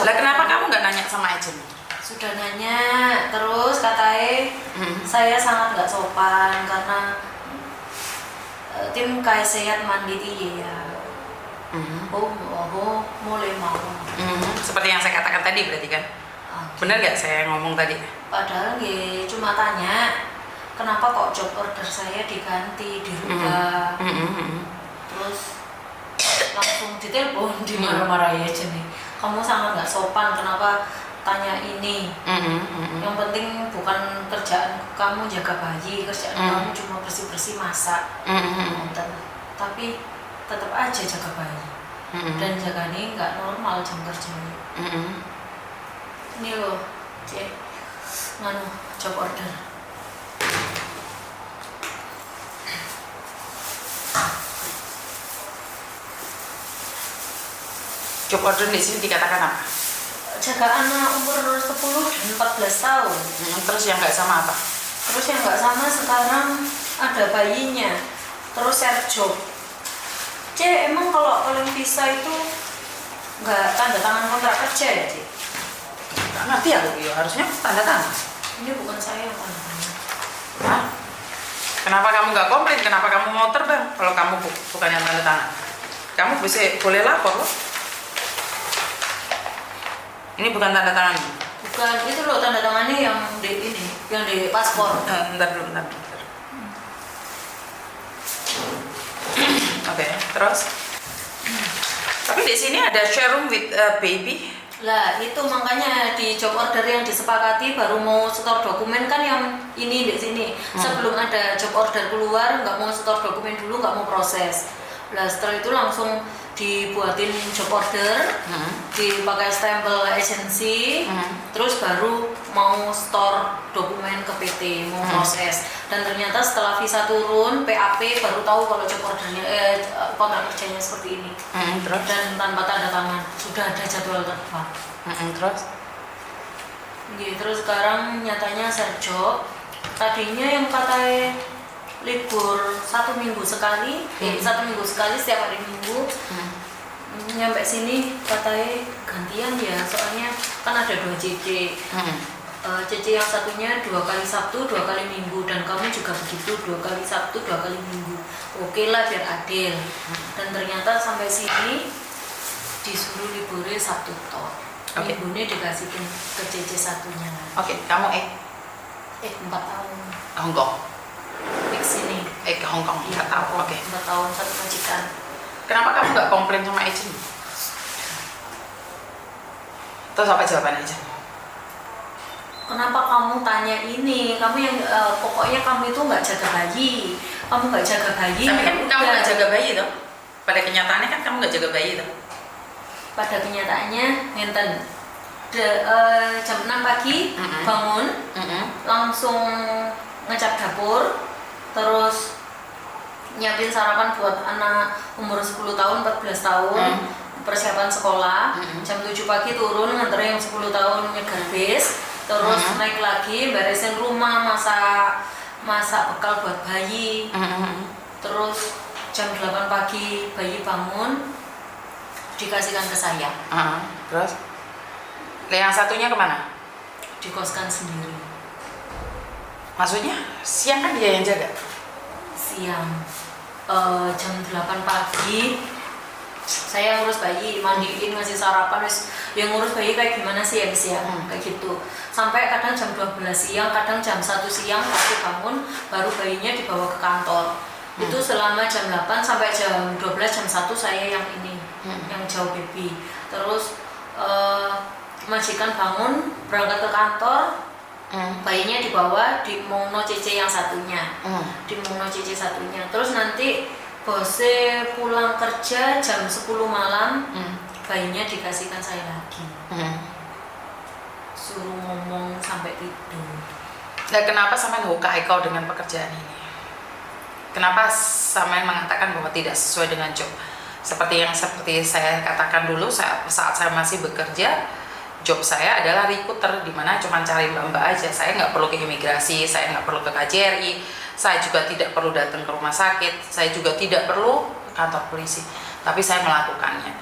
Lah kenapa kamu nggak nanya sama agent? Sudah nanya, terus katanya saya sangat nggak sopan karena tim Kaisehat Mandiri ya. Mulai mau. Seperti yang saya katakan tadi berarti kan? Benar nggak saya ngomong tadi? Padahal cuma tanya kenapa kok job order saya diganti, dirubah. Terus langsung ditelepon, dimarah-marah ya nih. Kamu sangat nggak sopan, kenapa tanya ini? Yang penting bukan kerjaan kamu jaga bayi, kerjaan kamu cuma bersih-bersih masak. Tapi tetap aja jaga bayi. Dan jaga ini nggak normal jam kerjanya. Ini loh, cek, job order. Job order di sini dikatakan apa? Jaga anak umur 10 dan 14 tahun. Terus yang nggak sama apa? Terus yang nggak sama sekarang ada bayinya. Terus share job. Emang kalau kalian bisa itu nggak tanda tangan kontrak kerja ya, Cek? Nggak ngerti aku, ya harusnya tanda tangan. Ini bukan saya yang tanda tangan. Hah? Kenapa kamu nggak komplain? Kenapa kamu mau terbang? Kalau kamu bukan yang tanda tangan, kamu bisa boleh lapor loh. Ini bukan tanda tangan. Bukan, itu loh tanda tangannya yang di ini, yang di paspor. Bentar dulu. Oke, terus? Tapi di sini ada share room with a baby. Lah itu makanya di job order yang disepakati baru mau setor dokumen kan yang ini di sini. Sebelum ada job order keluar nggak mau setor dokumen dulu, nggak mau proses. Lah setelah itu langsung dibuatin job order, dipakai stempel agensi, terus baru mau store dokumen ke PT, mau proses. Dan ternyata setelah visa turun, PAP baru tahu kalau job ordernya, kontrak kerjanya seperti ini. Terus? Dan tanpa tanda tangan, sudah ada jadwal terbang. Terus? Terus sekarang nyatanya share job. Tadinya yang katanya libur 1 minggu sekali, 1 minggu sekali setiap hari Minggu. Nyampe sini katanya gantian ya, soalnya kan ada 2 CC. CC yang satunya 2 kali Sabtu, 2 kali Minggu, dan kamu juga begitu 2 kali Sabtu, 2 kali Minggu. Oke lah biar adil. Dan ternyata sampai sini disuruh liburnya Sabtu toh. Minggunya dikasihin ke CC satunya. Oke, kamu 4 tahun. Hongkong. Di sini. Ke Hongkong 4 tahun. Oke. 4 tahun satu majikan. Kenapa kamu nggak komplain sama agent? Terus apa jawaban agent? Kenapa kamu tanya ini? Kamu yang pokoknya kamu itu nggak jaga bayi. Kamu nggak jaga bayi. Tapi kan kamu nggak jaga bayi toh? Pada kenyataannya kan kamu nggak jaga bayi toh? Pada kenyataannya ngenten. Jam 6 pagi bangun, langsung ngecat dapur, terus nyiapin sarapan buat anak umur 10 tahun, 14 tahun, persiapan sekolah. Jam 7 pagi turun nganterin yang 10 tahun nyegar bis, terus naik lagi beresin rumah, masak bekal buat bayi. Terus jam 8 pagi bayi bangun, dikasihkan ke saya. Terus? Yang satunya kemana? Dikoskan sendiri. Maksudnya siang kan dia yang jaga? Siang. Jam 8 pagi saya ngurus bayi, mandiin, ngasih sarapan, yang ngurus bayi kayak gimana sih ya siang, kayak gitu. Sampai kadang jam 12 siang, kadang jam 1 siang pasti bangun, baru bayinya dibawa ke kantor. Itu selama jam 8 sampai jam 12, jam 1 saya yang ini, yang jauh baby. Terus majikan bangun, berangkat ke kantor, bayinya dibawa di Mongno CC yang satunya, di Mongno CC satunya. Terus nanti bosnya pulang kerja jam 10 malam, bayinya dikasihkan saya lagi. Suruh ngomong sampai tidur. Nah, kenapa sampean hukai kau dengan pekerjaan ini? Kenapa sampean mengatakan bahwa tidak sesuai dengan job? Seperti saya katakan dulu, saat saya masih bekerja, job saya adalah recruiter, di mana cuma cari mbak-mbak aja. Saya nggak perlu ke imigrasi, saya nggak perlu ke KJRI, saya juga tidak perlu datang ke rumah sakit, saya juga tidak perlu ke kantor polisi, tapi saya melakukannya.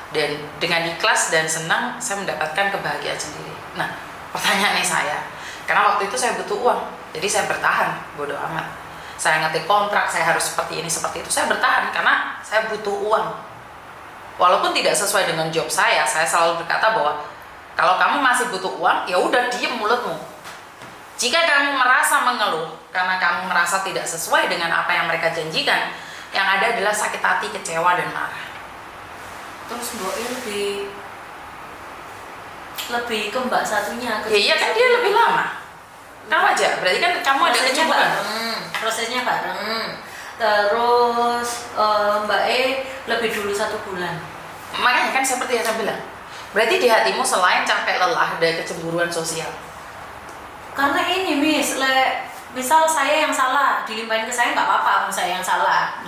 Dan dengan ikhlas dan senang saya mendapatkan kebahagiaan sendiri. Nah, pertanyaannya saya, karena waktu itu saya butuh uang, jadi saya bertahan, bodoh amat. Saya ngetik kontrak, saya harus seperti ini, seperti itu. Saya bertahan karena saya butuh uang. Walaupun tidak sesuai dengan job saya selalu berkata bahwa kalau kamu masih butuh uang, ya udah diem mulutmu. Jika kamu merasa mengeluh karena kamu merasa tidak sesuai dengan apa yang mereka janjikan, yang ada adalah sakit hati, kecewa, dan marah. Terus Mbak lebih ke mbak satunya ke Ya iya kan dia lebih lama. Kan wajar, berarti kan kamu ada kecemburuan. Prosesnya bareng. Terus Mbak E lebih dulu 1 bulan. Makanya kan seperti yang saya bilang, berarti di hatimu selain capek lelah ada kecemburuan sosial. Karena ini misal saya yang salah dilimpahin ke saya nggak apa-apa, saya yang salah.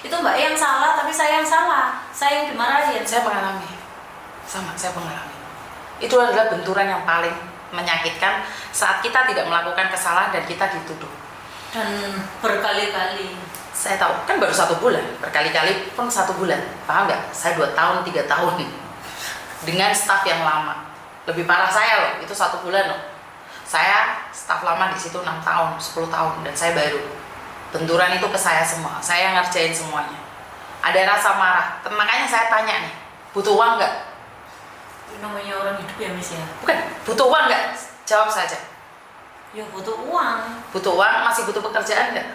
Itu Mbak E yang salah tapi saya yang salah, saya yang dimarahin. Saya mengalami, saya mengalami. Itu adalah benturan yang paling menyakitkan saat kita tidak melakukan kesalahan dan kita dituduh. Dan berkali-kali. Saya tahu, kan baru 1 bulan, berkali-kali pun 1 bulan. Paham nggak? Saya 2 tahun, 3 tahun dengan staf yang lama. Lebih parah saya loh, itu 1 bulan loh. Saya staf lama di situ 6 tahun, 10 tahun, dan saya baru. Benturan itu ke saya semua, saya yang ngerjain semuanya. Ada rasa marah, makanya saya tanya nih, butuh uang nggak? Namanya orang hidup ya Miss ya? Bukan, butuh uang nggak? Jawab saja. Ya butuh uang. Butuh uang, masih butuh pekerjaan nggak?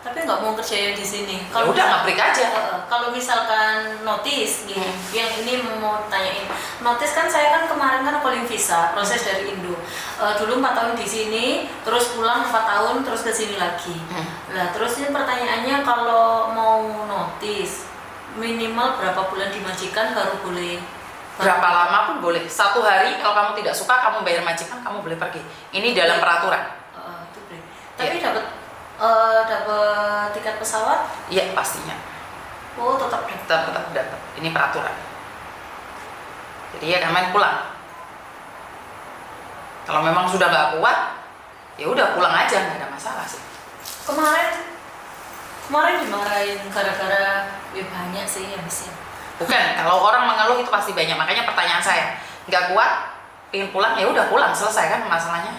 Tapi nggak mau kerja di sini. Ya udah ngabrik aja. Kalau misalkan notice, gini, yang ini mau tanyain. Notice kan saya kan kemarin kan calling visa, proses dari Indo. Dulu 4 tahun di sini, terus pulang 4 tahun, terus ke sini lagi. Nah, terus ini pertanyaannya kalau mau notice, minimal berapa bulan di majikan baru boleh? Berapa lama pun boleh. 1 hari kalau kamu tidak suka, kamu bayar majikan, kamu boleh pergi. Ini dalam peraturan. Itu boleh. Tapi dapat tiket pesawat? Iya pastinya. Oh tetap dapat. Ini peraturan. Jadi ya kamu pulang. Kalau memang sudah nggak kuat, ya udah pulang aja, nggak ada masalah sih. Kemarin dimarahin gara-gara banyak sih ya Miss. Bukan, kalau orang mengeluh itu pasti banyak. Makanya pertanyaan saya, nggak kuat, ingin pulang, ya udah pulang, selesai kan masalahnya.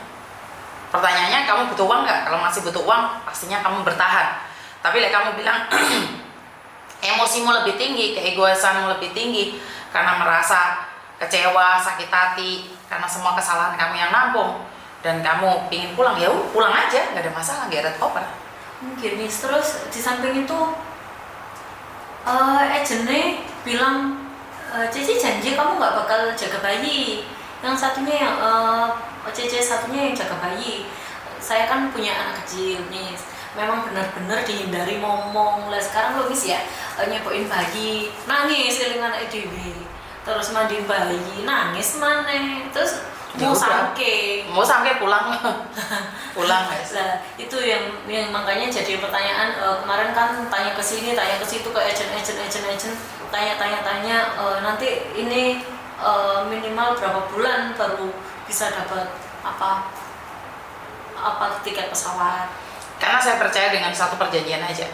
Pertanyaannya, kamu butuh uang nggak? Kalau masih butuh uang, pastinya kamu bertahan. Tapi kamu bilang emosimu lebih tinggi, keegoisanmu lebih tinggi karena merasa kecewa, sakit hati, karena semua kesalahan kamu yang nampung, dan kamu ingin pulang, ya udah pulang aja, nggak ada masalah, nggak ada koper. Gini, terus di samping itu agennya bilang, Cici janji kamu nggak bakal jaga bayi. Yang satunya yang Cici satunya yang jaga bayi. Saya kan punya anak kecil nih, memang benar-benar dihindari ngomong. Lah sekarang lo Miss ya, nyepoin bayi, nangis kelingan EDW, terus mandi bayi, nangis mana, terus mau sangke pulang pulang guys. Lah itu yang makanya jadi pertanyaan, kemarin kan tanya ke sini tanya ke situ ke agent tanya nanti ini minimal berapa bulan baru bisa dapat apa tiket pesawat. Karena saya percaya dengan satu perjanjian aja,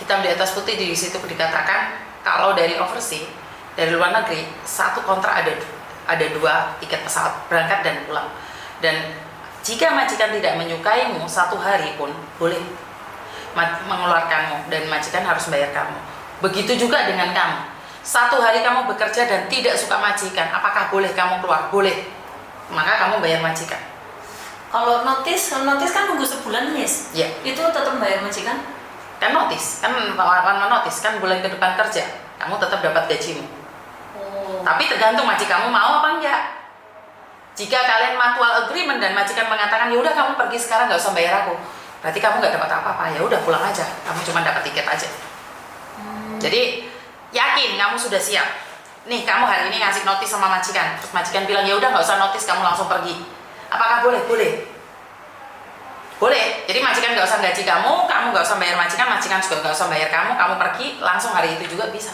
hitam di atas putih di situ dikatakan kalau dari overseas, dari luar negeri, satu kontrak ada 2 tiket pesawat berangkat dan pulang. Dan jika majikan tidak menyukaimu 1 hari pun boleh mengeluarkanmu, dan majikan harus bayar kamu. Begitu juga dengan kamu. 1 hari kamu bekerja dan tidak suka majikan, apakah boleh kamu keluar? Boleh. Maka kamu bayar majikan. Kalau notice kan nunggu sebulan Miss. Ya. Itu tetap bayar majikan? Kan notice, kan menotis kan bulan ke depan kerja, kamu tetap dapat gajimu. Tapi tergantung majikanmu mau apa enggak. Jika kalian mutual agreement dan majikan mengatakan ya udah kamu pergi sekarang, nggak usah bayar aku, berarti kamu nggak dapat apa-apa, ya udah pulang aja, kamu cuma dapat tiket aja. Jadi yakin kamu sudah siap. Nih kamu hari ini ngasih notis sama majikan, terus majikan bilang ya udah nggak usah notis, kamu langsung pergi. Apakah boleh? Boleh. Jadi majikan nggak usah gaji kamu nggak usah bayar majikan juga nggak usah bayar kamu pergi langsung hari itu juga bisa.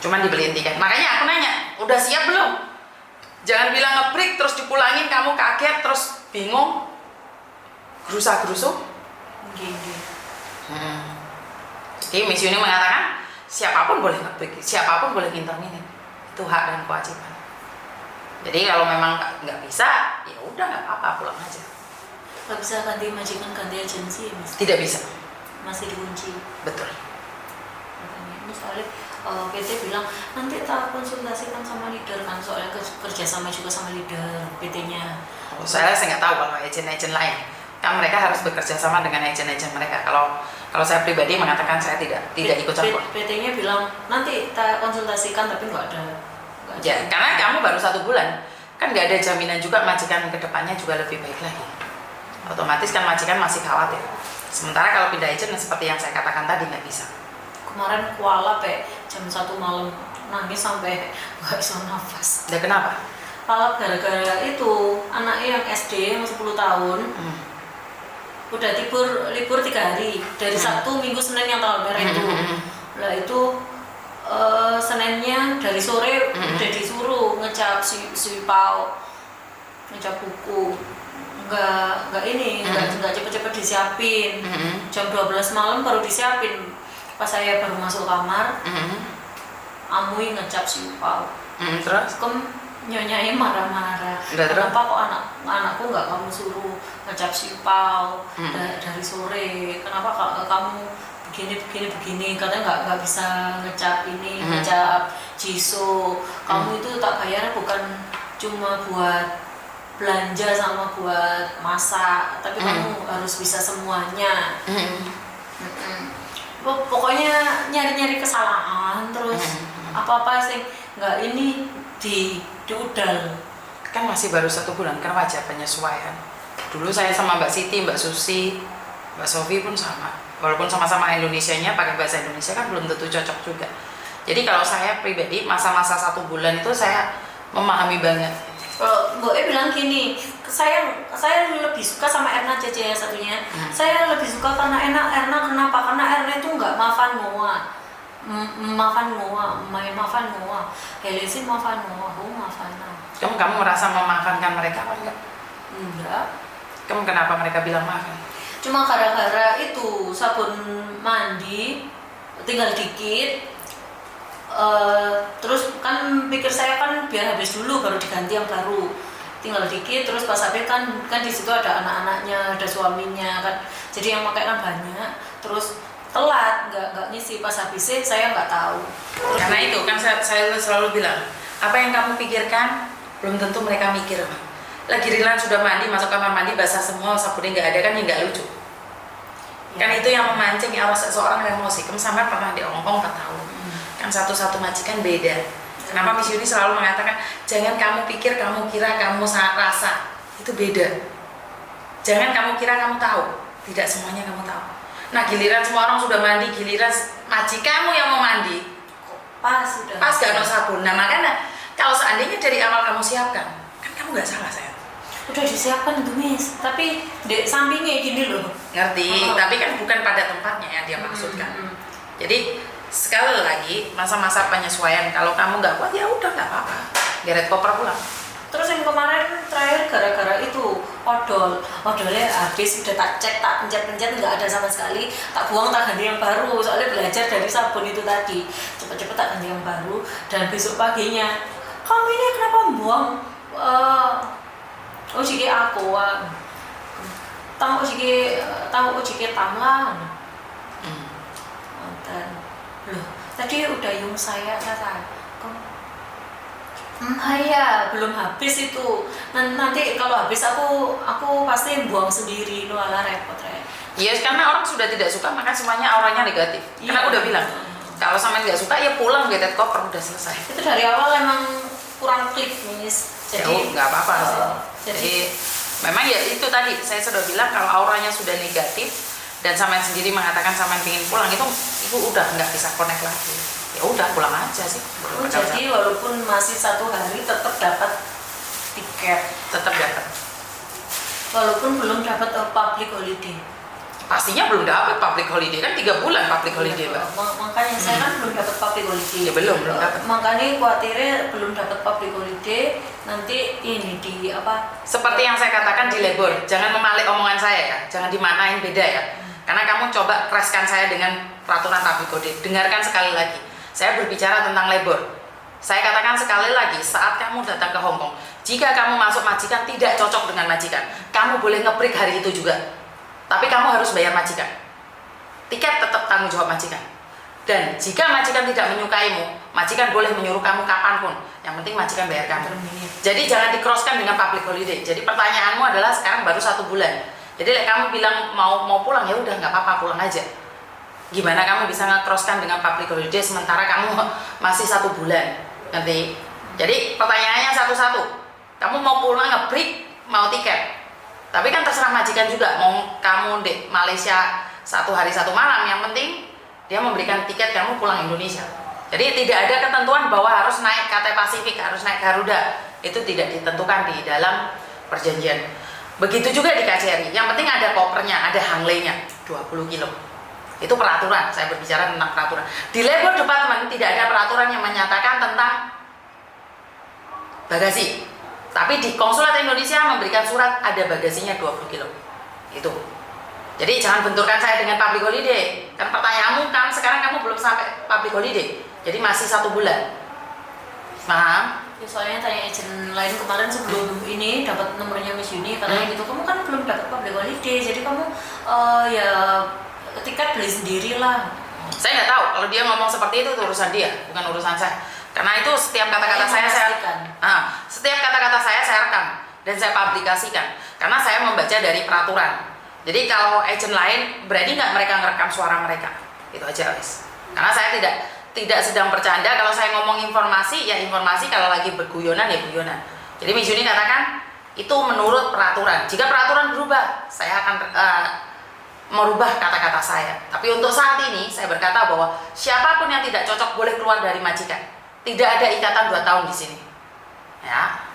Cuman dibeliin tiket. Makanya aku nanya, udah siap belum? Jangan bilang ngebreak terus dipulangin, kamu kaget terus bingung, gerusa-gerusuk. Gini. Jadi Miss Yuni mengatakan siapapun boleh siapapun boleh interminin, itu hak dan kewajiban. Jadi kalau memang nggak bisa, ya udah nggak apa-apa, pulang aja. Nggak bisa ganti majikan, ganti agensi ya Mas? Tidak bisa. Masih dikunci. Betul. Ini soalnya PT bilang nanti tak konsultasikan sama leader kan, soalnya kerja sama juga sama leader PT-nya. Saya nggak tahu kalau agen-agen lain, kan mereka harus bekerja sama dengan agen-agen mereka. Kalau saya pribadi mengatakan saya tidak ikut campur. PT-nya bilang nanti tak konsultasikan, tapi nggak ada. Ya, karena kamu baru 1 bulan, kan nggak ada jaminan juga majikan kedepannya juga lebih baik lagi. Otomatis kan majikan masih khawatir. Sementara kalau pindah agent seperti yang saya katakan tadi nggak bisa. Kemarin kuala jam 1 malam nangis sampai nggak bisa nafas. Udah kenapa? Kalau gara-gara itu anaknya yang SD yang 10 tahun udah libur 3 hari dari Sabtu, Minggu, Senin yang tanggal merah itu. Lah itu Seninnya dari sore udah disuruh ngecap si Pau, ngecap buku. Enggak cepet-cepet disiapin. Jam 12 malam baru disiapin. Pas saya baru masuk kamar, Amui ngecap si Pau. Terus? Nyonyanya marah-marah. Kenapa kok anakku nggak kamu suruh ngecap si Pau dari sore? Kenapa kamu begini? Katanya nggak bisa ngecap ini, ngecap Jisoo. Kamu itu tak bayar bukan cuma buat belanja sama buat masak, tapi kamu harus bisa semuanya. Pokoknya nyari-nyari kesalahan terus apa-apa sih nggak ini diudal. Kan masih baru 1 bulan, kan wajar penyesuaian. Dulu saya sama Mbak Siti, Mbak Susi, Mbak Sofi pun sama. Walaupun sama-sama Indonesianya pakai bahasa Indonesia kan belum tentu cocok juga. Jadi kalau saya pribadi masa-masa 1 bulan itu saya memahami banget. Mbak E bilang gini, saya lebih suka sama Erna Cece yang satunya. Saya lebih suka karena Erna kenapa? Karena Erna itu nggak maafan ngoa. Helesin maafan ngoa, maafan. Kamu merasa memaafkan mereka apa enggak? Enggak. Kamu kenapa mereka bilang maafan? Cuma gara-gara itu sabun mandi tinggal dikit. Terus kan pikir saya kan biar habis dulu baru diganti yang baru, tinggal dikit. Terus pas habis kan di situ ada anak-anaknya, ada suaminya kan, jadi yang pakai kan banyak. Terus telat, nggak ngisi, pas habisnya saya nggak tahu. Terus karena itu kan saya selalu bilang, apa yang kamu pikirkan belum tentu mereka mikir. Lagi Rilan sudah mandi, masuk kamar mandi basah semua, sabunnya nggak ada, kan ya nggak lucu. Kan itu yang memancing seorang emosi. Kamu sampai pernah di Hongkong 4 tahun. Kan satu-satu majikan beda. Kenapa Miss Yuni selalu mengatakan jangan kamu pikir, kamu kira, kamu rasa, itu beda. Jangan kamu kira kamu tahu, tidak semuanya kamu tahu. Nah giliran semua orang sudah mandi, giliran majikanmu yang mau mandi pas gak ada sabun. Nah makanya kalau seandainya dari awal kamu siapkan, kan kamu gak salah sayang. Udah disiapkan itu Miss, tapi di sampingnya gini loh. Ngerti, tapi kan bukan pada tempatnya yang dia maksudkan. Jadi sekali lagi masa-masa penyesuaian, kalau kamu nggak kuat ya udah nggak apa-apa, geret koper pulang. Terus yang kemarin terakhir gara-gara itu odolnya habis, udah tak cek, tak pencet-pencet nggak ada sama sekali, tak buang, tak ganti yang baru. Soalnya belajar dari sabun itu tadi, cepet-cepet tak ganti yang baru. Dan besok paginya, kamu ini kenapa buang ojike aku tahu ojike tamlah. Loh, tadi udah yung saya kata ya belum habis itu. Nanti kalau habis aku pasti buang sendiri. Lo ala repot. Iya, karena orang sudah tidak suka maka semuanya auranya negatif. Karena udah bilang kalau sama nggak suka ya pulang, getet koper, udah selesai. Itu dari awal emang kurang klik Miss. Jadi nggak apa-apa sih. Jadi memang ya itu tadi saya sudah bilang, kalau auranya sudah negatif dan sampean sendiri mengatakan sampean ingin pulang, itu udah nggak bisa connect lagi. Ya udah pulang aja sih. Jadi walaupun masih 1 hari tetap dapat tiket, tetap dapat. Walaupun belum dapat public holiday. Pastinya belum dapat public holiday, kan 3 bulan public holiday, Mbak. Makanya saya kan belum dapat public holiday. Ya belum dapat. Makanya khawatirnya belum dapat public holiday, nanti ini di apa? Seperti yang saya katakan di labor, jangan memalik omongan saya ya, jangan dimanain beda ya. Karena kamu coba keraskan saya dengan peraturan public holiday. Dengarkan sekali lagi. Saya berbicara tentang labor. Saya katakan sekali lagi, saat kamu datang ke Hong Kong, jika kamu masuk majikan tidak cocok dengan majikan, kamu boleh nge-break hari itu juga. Tapi kamu harus bayar majikan. Tiket tetap tanggung jawab majikan. Dan jika majikan tidak menyukaimu, majikan boleh menyuruh kamu kapanpun. Yang penting majikan bayar kamu. Jadi jangan di-crosskan dengan public holiday. Jadi pertanyaanmu adalah sekarang baru 1 bulan. Jadi kamu bilang mau pulang, ya udah nggak apa-apa, pulang aja. Gimana kamu bisa nge-crosskan dengan public holiday sementara kamu masih 1 bulan? Nanti. Jadi pertanyaannya satu-satu. Kamu mau pulang nge-break, mau tiket. Tapi kan terserah majikan juga. Mau kamu di Malaysia 1 hari 1 malam, yang penting dia memberikan tiket kamu pulang Indonesia. Jadi tidak ada ketentuan bahwa harus naik KT Pasifik, harus naik Garuda. Itu tidak ditentukan di dalam perjanjian. Begitu juga di KCRI. Yang penting ada kopernya, ada hanglenya 20 kilo. Itu peraturan, saya berbicara tentang peraturan. Di Labor Department tidak ada peraturan yang menyatakan tentang bagasi. Tapi di Konsulat Indonesia memberikan surat ada bagasinya 20 kilo. Itu. Jadi jangan benturkan saya dengan public holiday. Kan pertanyaanmu kan sekarang kamu belum sampai public holiday. Jadi masih 1 bulan. Paham? Ya, soalnya tanya agent lain kemarin sebelum ini dapat nomornya Miss Yuni katanya gitu, kamu kan belum dapat public holiday, jadi kamu ya tiket beli sendiri lah. Saya nggak tahu kalau dia ngomong seperti itu urusan dia, bukan urusan saya. Karena itu setiap kata-kata setiap kata-kata saya rekam dan saya publikasikan. Karena saya membaca dari peraturan. Jadi kalau agent lain berani nggak mereka ngerekam suara mereka? Itu aja guys. Karena saya tidak sedang bercanda. Kalau saya ngomong informasi, ya informasi. Kalau lagi berguyonan, ya guyonan. Jadi Miss Yuni katakan itu menurut peraturan. Jika peraturan berubah, saya akan merubah kata-kata saya. Tapi untuk saat ini saya berkata bahwa siapapun yang tidak cocok boleh keluar dari majikan. Tidak ada ikatan 2 tahun di sini. Ya.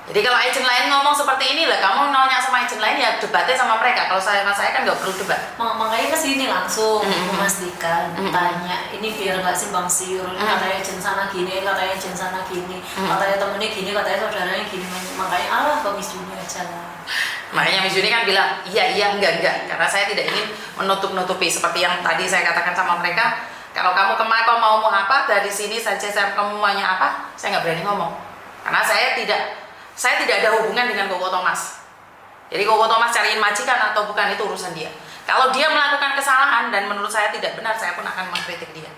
Jadi kalau agent lain ngomong seperti ini lah, kamu nanya sama agent lain ya debatnya sama mereka. Kalau saya kan nggak perlu debat. Makanya kesini langsung memastikan, tanya ini biar nggak simpang siur. Katanya agent sana gini, katanya agent sana gini, katanya temennya gini, katanya saudaranya gini. Makanya Allah ke Miss Yuni aja lah. Makanya Miss Yuni kan bilang iya enggak, karena saya tidak ingin menutup-nutupi seperti yang tadi saya katakan sama mereka. Kalau kamu kemana mau apa dari sini saja, kamu maunya apa, saya nggak berani ngomong karena saya tidak ada hubungan dengan Koko Thomas. Jadi Koko Thomas cariin majikan atau bukan itu urusan dia. Kalau dia melakukan kesalahan dan menurut saya tidak benar, saya pun akan mengkritik dia.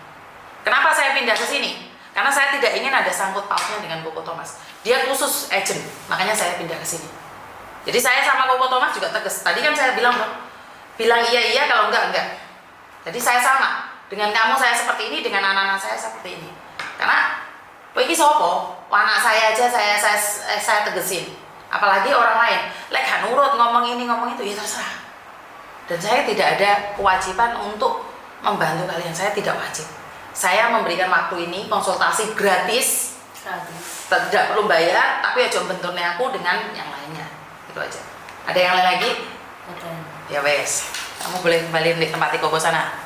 Kenapa saya pindah ke sini? Karena saya tidak ingin ada sangkut pautnya dengan Koko Thomas. Dia khusus agent, makanya saya pindah ke sini. Jadi saya sama Koko Thomas juga tegas. Tadi kan saya bilang iya, kalau enggak. Jadi saya sama. Dengan kamu saya seperti ini, dengan anak-anak saya seperti ini. Karena ini sopo, anak saya aja saya tegesin. Apalagi orang lain. Lek nurut ngomong ini ngomong itu, ya terserah. Dan saya tidak ada kewajiban untuk membantu kalian. Saya tidak wajib. Saya memberikan waktu ini konsultasi gratis. Tidak perlu bayar, tapi aja benturnya aku dengan yang lainnya. Itu aja. Ada yang lain lagi? Ya wes, kamu boleh kembali di tempat Koko sana.